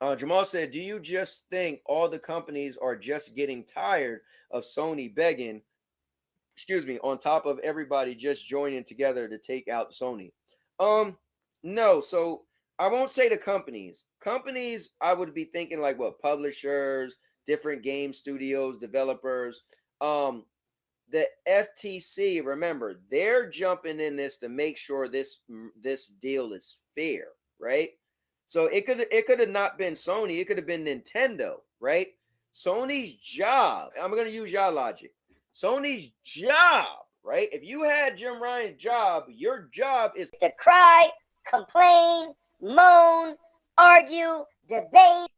Jamal said, do you just think all the companies are just getting tired of Sony begging, excuse me, on top of everybody just joining together to take out Sony? No. So I won't say the companies. Companies, I would be thinking like what, publishers, different game studios, developers. Um, the FTC, remember, they're jumping in this to make sure this deal is fair, right? So it could have not been Sony, it could have been Nintendo, right? Sony's job, I'm gonna use y'all logic. Sony's job, right? If you had Jim Ryan's job, your job is to cry, complain, moan, argue, debate.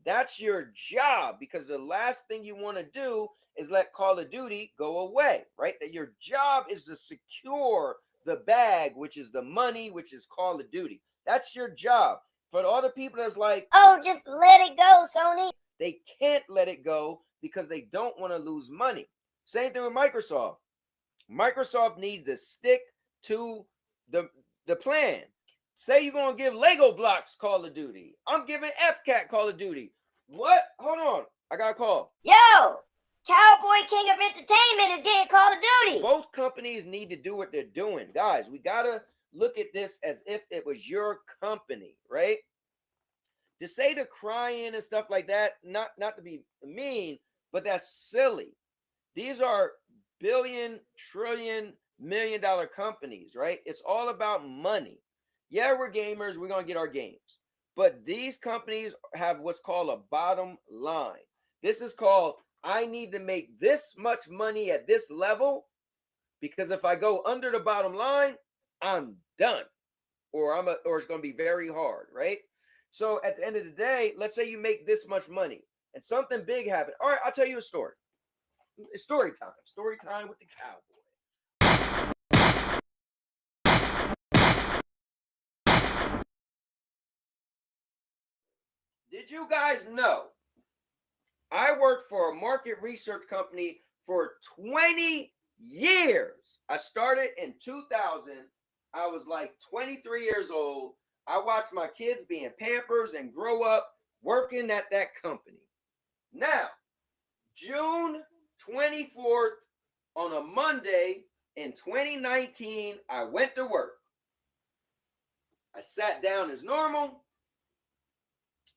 That's your job, because the last thing you want to do is let Call of Duty go away, right? That your job is to secure the bag, which is the money, which is Call of Duty. That's your job. For all the people that's like, oh, just let it go, Sony. They can't let it go because they don't want to lose money. Same thing with Microsoft. Microsoft needs to stick to the plan. Say you're going to give Lego blocks Call of Duty. I'm giving FCAT Call of Duty. What? Hold on. I got a call. Yo, Cowboy King of Entertainment is getting Call of Duty. Both companies need to do what they're doing. Guys, we got to look at this as if it was your company, right? To say the crying and stuff like that, not to be mean, but that's silly. These are billion, trillion, $1 million companies, right? It's all about money. Yeah, we're gamers. We're going to get our games. But these companies have what's called a bottom line. This is called, I need to make this much money at this level, because if I go under the bottom line, I'm done. Or it's going to be very hard, right? So at the end of the day, let's say you make this much money and something big happened. All right, I'll tell you a story. It's story time. Story time with the Cowboy. Did you guys know I worked for a market research company for 20 years? I started in 2000. I was like 23 years old. I watched my kids be in Pampers and grow up working at that company. Now, June 24th on a Monday in 2019, I went to work. I sat down as normal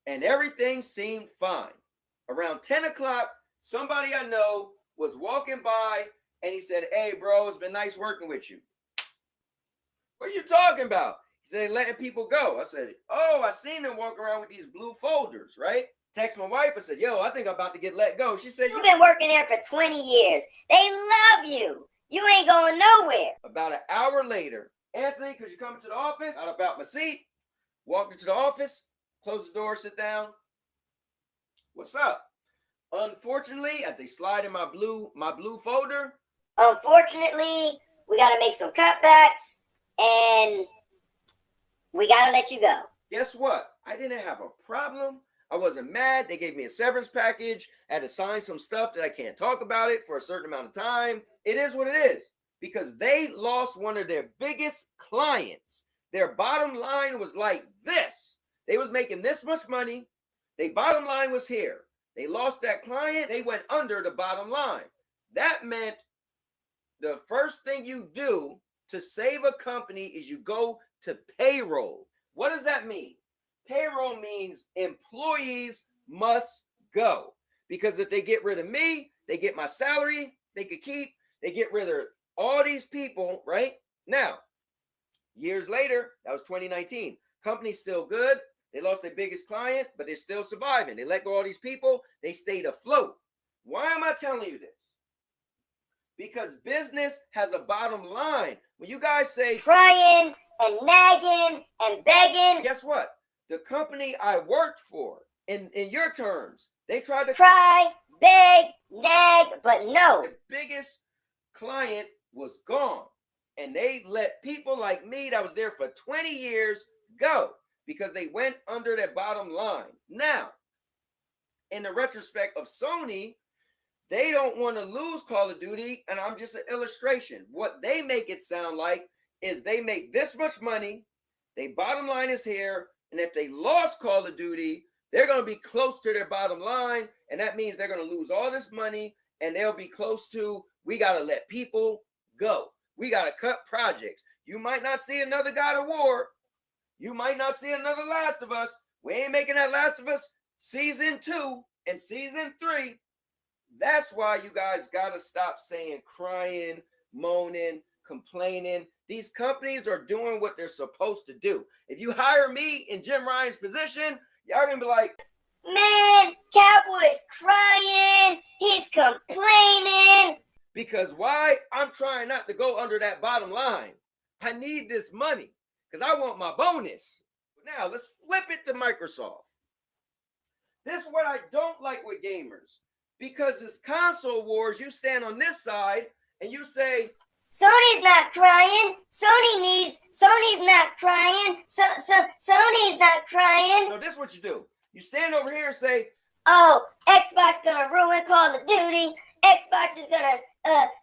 and everything seemed fine. Around 10 o'clock, somebody I know was walking by and he said, hey, bro, it's been nice working with you. What are you talking about? He said, letting people go. I said, oh, I seen him walk around with these blue folders, right? Text my wife. I said, yo, I think I'm about to get let go. She said, you've been working there for 20 years. They love you. You ain't going nowhere. About an hour later, Anthony, could you come into the office? Got up out my seat, walked into the office, closed the door, sit down. What's up? Unfortunately, as they slide in my blue folder. Unfortunately, we got to make some cutbacks and we got to let you go. Guess what? I didn't have a problem. I wasn't mad. They gave me a severance package. I had to sign some stuff that I can't talk about it for a certain amount of time. It is what it is, because they lost one of their biggest clients. Their bottom line was like this. They was making this much money. Their bottom line was here. They lost that client. They went under the bottom line. That meant the first thing you do to save a company is you go to payroll. What does that mean? Payroll means employees must go, because if they get rid of me, they get my salary, they could keep, they get rid of all these people, right? Now, years later, that was 2019. Company's still good. They lost their biggest client, but they're still surviving. They let go all these people. They stayed afloat. Why am I telling you this? Because business has a bottom line. When you guys say crying and nagging and begging, guess what? The company I worked for, in your terms, they tried to cry, beg, nag, but no. The biggest client was gone. And they let people like me that was there for 20 years go because they went under their bottom line. Now, in the retrospect of Sony, they don't want to lose Call of Duty, and I'm just an illustration. What they make it sound like is they make this much money, their bottom line is here, and if they lost Call of Duty, They're going to be close to their bottom line, and that means they're going to lose all this money, and they'll be close to, we got to let people go. We got to cut projects. You might not see another God of War. You might not see another Last of Us. We ain't making that Last of Us season 2 and season 3. That's why you guys got to stop saying crying, moaning, complaining. These companies are doing what they're supposed to do. If you hire me in Jim Ryan's position, y'all gonna be like, man, Cowboy's crying, he's complaining. Because why? I'm trying not to go under that bottom line. I need this money because I want my bonus. Now let's flip it to Microsoft. This is what I don't like with gamers. Because it's console wars, you stand on this side and you say, Sony's not crying. Sony's not crying. Sony's not crying. No, this is what you do. You stand over here and say, oh, Xbox gonna ruin Call of Duty. Xbox is gonna,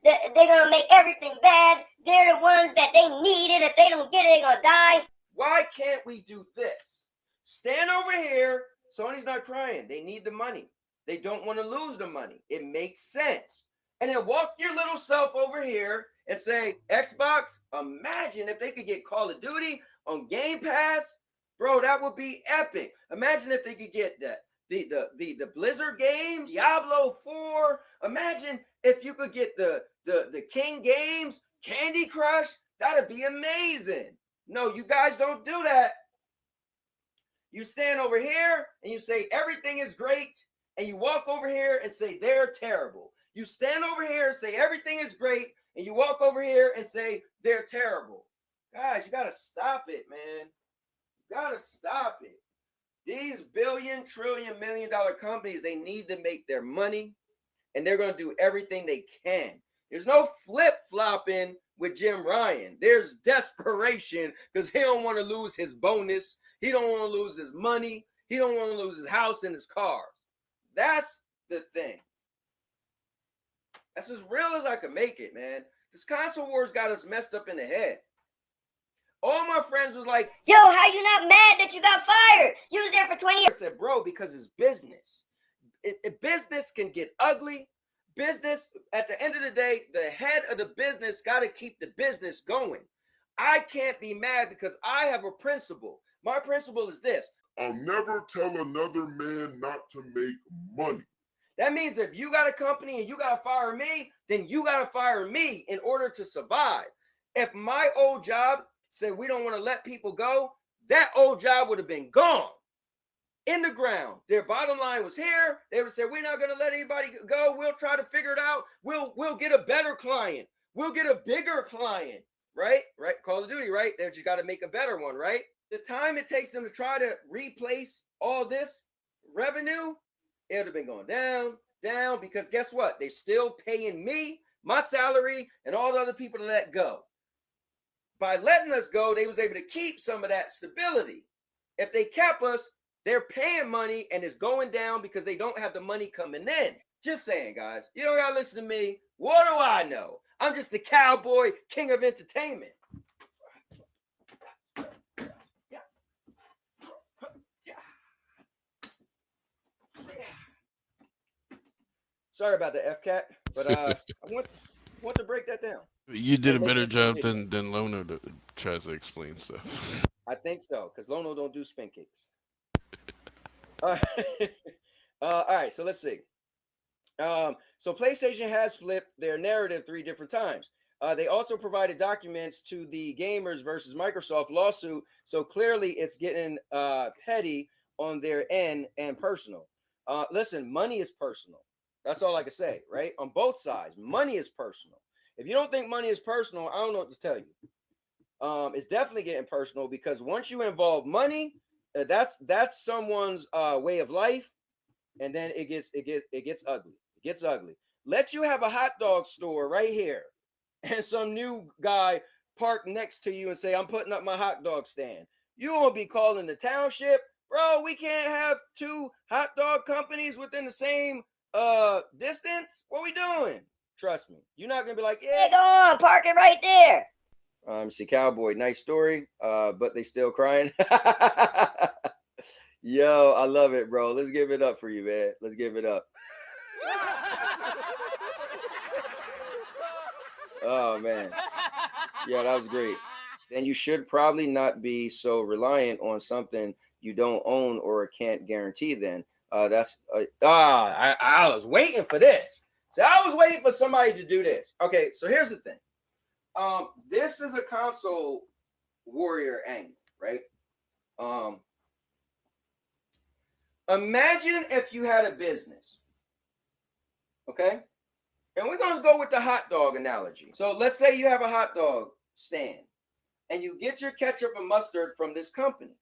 they're gonna make everything bad. They're the ones that they need it. If they don't get it, they're gonna die. Why can't we do this? Stand over here. Sony's not crying. They need the money. They don't want to lose the money. It makes sense. And then walk your little self over here and say, Xbox, imagine if they could get Call of Duty on Game Pass. Bro, that would be epic. Imagine if they could get the Blizzard games, Diablo 4. Imagine if you could get the King games, Candy Crush. That'd be amazing. No, you guys don't do that. You stand over here and you say everything is great, and you walk over here and say they're terrible. You stand over here and say everything is great, and you walk over here and say they're terrible. Guys, you got to stop it, man. You got to stop it. These billion, trillion, $1 million companies, they need to make their money, and they're going to do everything they can. There's no flip-flopping with Jim Ryan. There's desperation because he don't want to lose his bonus. He don't want to lose his money. He don't want to lose his house and his cars. That's the thing. That's as real as I can make it, man. This console wars got us messed up in the head. All my friends was like, yo, how you not mad that you got fired? You was there for 20 years. I said, bro, because it's business. Business can get ugly. Business, at the end of the day, the head of the business got to keep the business going. I can't be mad because I have a principle. My principle is this. I'll never tell another man not to make money. That means if you got a company and you got to fire me, then you got to fire me in order to survive. If my old job said we don't want to let people go, that old job would have been gone in the ground. Their bottom line was here. They would say, we're not going to let anybody go. We'll try to figure it out. We'll get a better client. We'll get a bigger client, right? Right? Call of Duty, right? They just got to make a better one, right? The time it takes them to try to replace all this revenue, it would have been going down, because guess what? They're still paying me, my salary, and all the other people to let go. By letting us go, they was able to keep some of that stability. If they kept us, they're paying money and it's going down because they don't have the money coming in. Just saying, guys. You don't got to listen to me. What do I know? I'm just the cowboy, king of entertainment. Sorry about the FCAT, but I want to break that down. You did a better job than Lono tries to explain stuff. I think so, because Lono don't do spin kicks. All right, so let's see. So PlayStation has flipped their narrative 3 different times. They also provided documents to the Gamers versus Microsoft lawsuit, so clearly it's getting petty on their end and personal. Listen, money is personal. That's all I can say, right? On both sides, money is personal. If you don't think money is personal, I don't know what to tell you. It's definitely getting personal because once you involve money, that's someone's way of life, and then it gets ugly. It gets ugly. Let you have a hot dog store right here, and some new guy park next to you and say, "I'm putting up my hot dog stand." You won't be calling the township, bro. We can't have 2 hot dog companies within the same distance. What we doing? Trust me, you're not gonna be like, yeah, go on, park it right there. See, Cowboy, nice story, but they still crying. Yo, I love it, bro. Let's give it up for you, man. Let's give it up. Oh man. Yeah, that was great. Then you should probably not be so reliant on something you don't own or can't guarantee. Then I was waiting for this. So I was waiting for somebody to do this. Okay, so here's the thing. This is a console warrior angle, right? Imagine if you had a business, okay? And we're gonna go with the hot dog analogy. So let's say you have a hot dog stand and you get your ketchup and mustard from this company.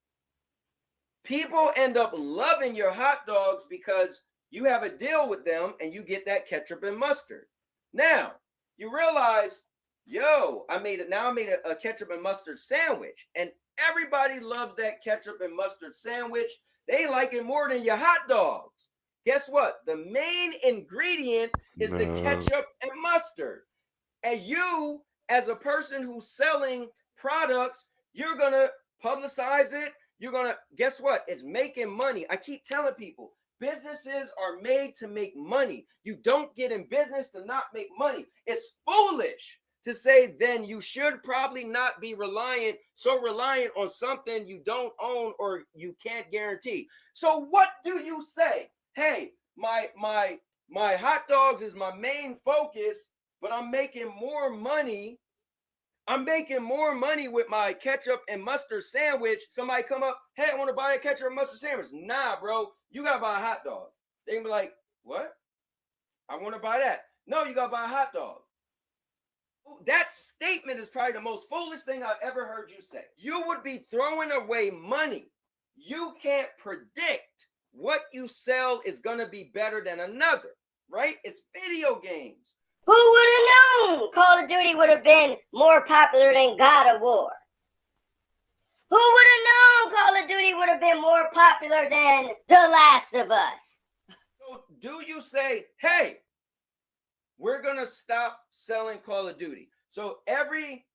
People end up loving your hot dogs because you have a deal with them and you get that ketchup and mustard. Now, you realize, yo, I made a ketchup and mustard sandwich, and everybody loves that ketchup and mustard sandwich. They like it more than your hot dogs. Guess what? The main ingredient is the ketchup and mustard. And you, as a person who's selling products, you're going to publicize it. You're going to, guess what? It's making money. I keep telling people, businesses are made to make money. You don't get in business to not make money. It's foolish to say then you should probably not be reliant on something you don't own or you can't guarantee. So what do you say? Hey, my hot dogs is my main focus, but I'm making more money. I'm making more money with my ketchup and mustard sandwich. Somebody come up, hey, I want to buy a ketchup and mustard sandwich. Nah, bro, you got to buy a hot dog. They can be like, what? I want to buy that. No, you got to buy a hot dog. That statement is probably the most foolish thing I've ever heard you say. You would be throwing away money. You can't predict what you sell is going to be better than another, right? It's video games. Who would have known Call of Duty would have been more popular than God of War? Who would have known Call of Duty would have been more popular than The Last of Us? So do you say, hey, we're going to stop selling Call of Duty? So every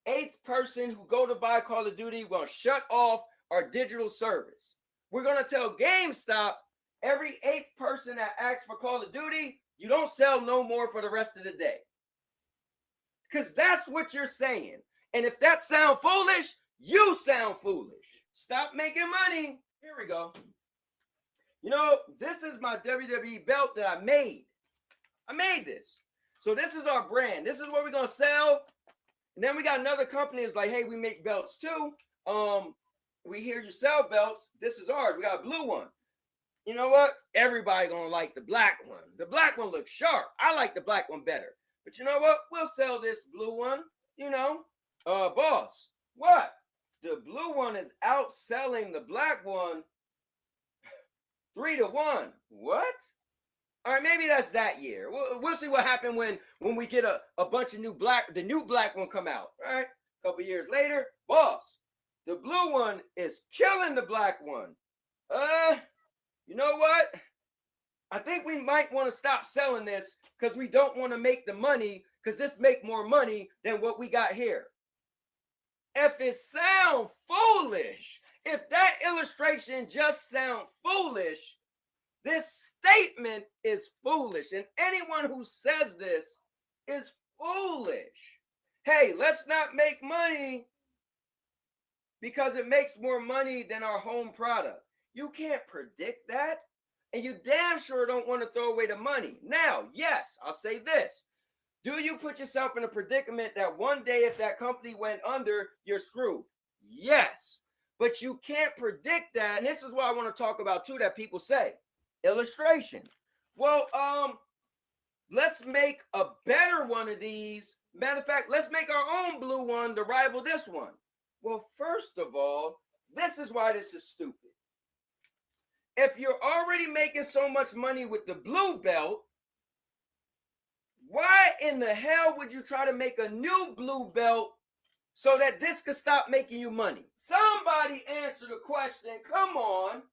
8th person who go to buy Call of Duty, we're going to shut off our digital service. We're going to tell GameStop, every 8th person that asks for Call of Duty, you don't sell no more for the rest of the day. Because that's what you're saying. And if that sounds foolish, you sound foolish. Stop making money. Here we go. You know, this is my WWE belt that I made. I made this. So this is our brand. This is what we're going to sell. And then we got another company that's like, hey, we make belts too. We hear you sell belts. This is ours. We got a blue one. You know what? Everybody gonna like the black one. The black one looks sharp. I like the black one better. But you know what? We'll sell this blue one. You know, boss. What? The blue one is outselling the black one 3-1. What? All right, maybe that's that year. We'll see what happened when we get a bunch of the new black one come out. All right, a couple years later, boss. The blue one is killing the black one. You know what? I think we might want to stop selling this because we don't want to make the money because this make more money than what we got here. If it sound foolish, if that illustration just sound foolish, this statement is foolish. And anyone who says this is foolish. Hey, let's not make money because it makes more money than our home product. You can't predict that. And you damn sure don't want to throw away the money. Now, yes, I'll say this. Do you put yourself in a predicament that one day if that company went under, you're screwed? Yes. But you can't predict that. And this is what I want to talk about too that people say. Illustration. Well, let's make a better one of these. Matter of fact, let's make our own blue one to rival this one. Well, first of all, this is why this is stupid. If you're already making so much money with the blue belt, why in the hell would you try to make a new blue belt so that this could stop making you money? Somebody answer the question. Come on.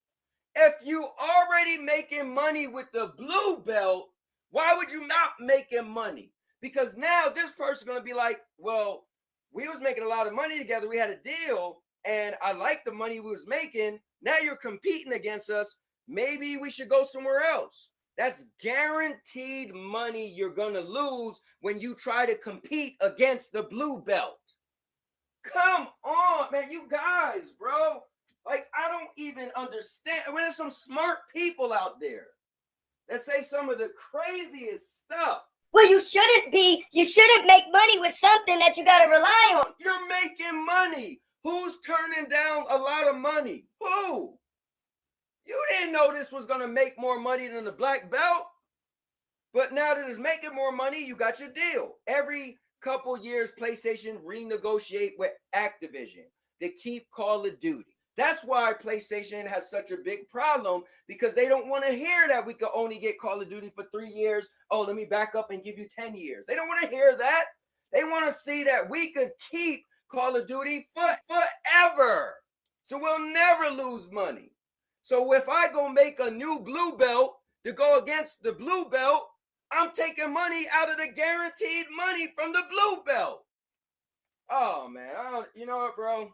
If you already making money with the blue belt, why would you not making money? Because now this person's going to be like, well, we was making a lot of money together. We had a deal and I liked the money we was making. Now you're competing against us. Maybe we should go somewhere else. That's guaranteed money you're going to lose when you try to compete against the blue belt. Come on, man, you guys, bro. Like, I don't even understand. I mean, there's some smart people out there that say some of the craziest stuff. Well, you shouldn't make money with something that you got to rely on. You're making money. Who's turning down a lot of money? Who? You didn't know this was going to make more money than the black belt. But now that it's making more money, you got your deal. Every couple years, PlayStation renegotiate with Activision to keep Call of Duty. That's why PlayStation has such a big problem, because they don't want to hear that we could only get Call of Duty for 3 years. Oh, let me back up and give you 10 years. They don't want to hear that. They want to see that we could keep Call of Duty forever. So we'll never lose money. So if I go make a new blue belt to go against the blue belt, I'm taking money out of the guaranteed money from the blue belt. Oh, man. You know what, bro?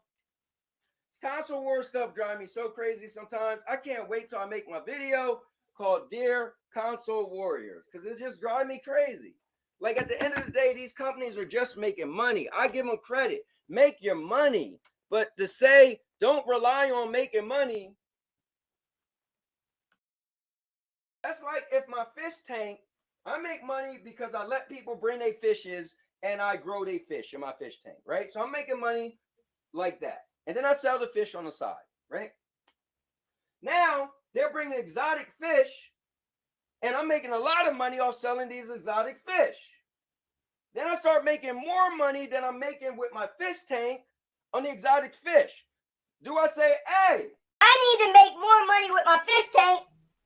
Console war stuff drives me so crazy sometimes. I can't wait till I make my video called Dear Console Warriors, because it just drives me crazy. Like, at the end of the day, these companies are just making money. I give them credit. Make your money. But to say don't rely on making money, that's like if my fish tank, I make money because I let people bring their fishes and I grow their fish in my fish tank, right? So I'm making money like that. And then I sell the fish on the side, right? Now, they're bringing exotic fish, and I'm making a lot of money off selling these exotic fish. Then I start making more money than I'm making with my fish tank on the exotic fish. Do I say, hey, I need to make more money with my fish tank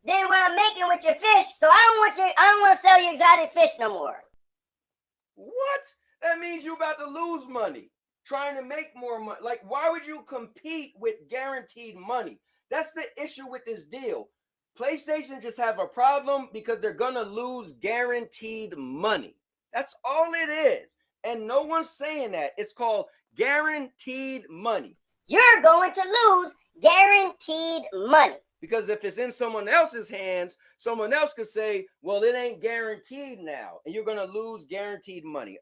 than what I'm making with your fish, so I don't want to sell you exotic fish no more. What? That means you're about to lose money trying to make more money. Like, why would you compete with guaranteed money? That's the issue with this deal. PlayStation just have a problem because they're gonna lose guaranteed money. That's all it is. And no one's saying that. It's called guaranteed money. You're going to lose guaranteed money. Because if it's in someone else's hands, someone else could say, well, it ain't guaranteed now, and you're going to lose guaranteed money.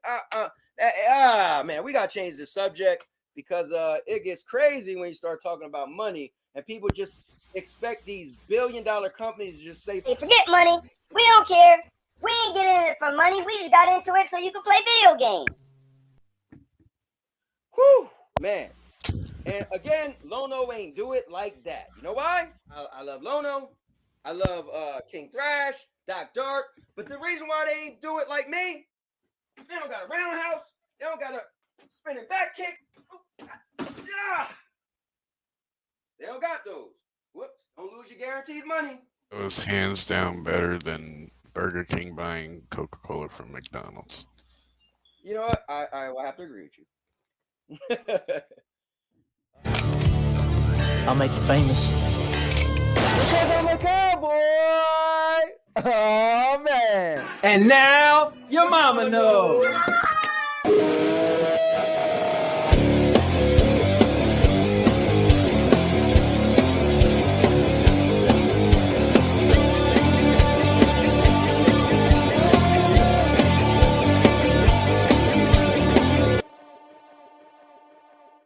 Man, we got to change the subject, because it gets crazy when you start talking about money, and people just expect these billion-dollar companies to just say, Hey, forget money. We don't care. We ain't getting in it for money. We just got into it so you can play video games. whew, man. And again, Lono ain't do it like that. You know why? I love Lono. I love King Thrash, Doc Dark. But the reason why they ain't do it like me, they don't got a roundhouse. They don't got a spinning back kick. They don't got those. Whoops. Don't lose your guaranteed money. It was hands down better than Burger King buying Coca-Cola from McDonald's. You know what? I will have to agree with you. I'll make you famous. Because I'm a cowboy! Oh man! And now your mama knows.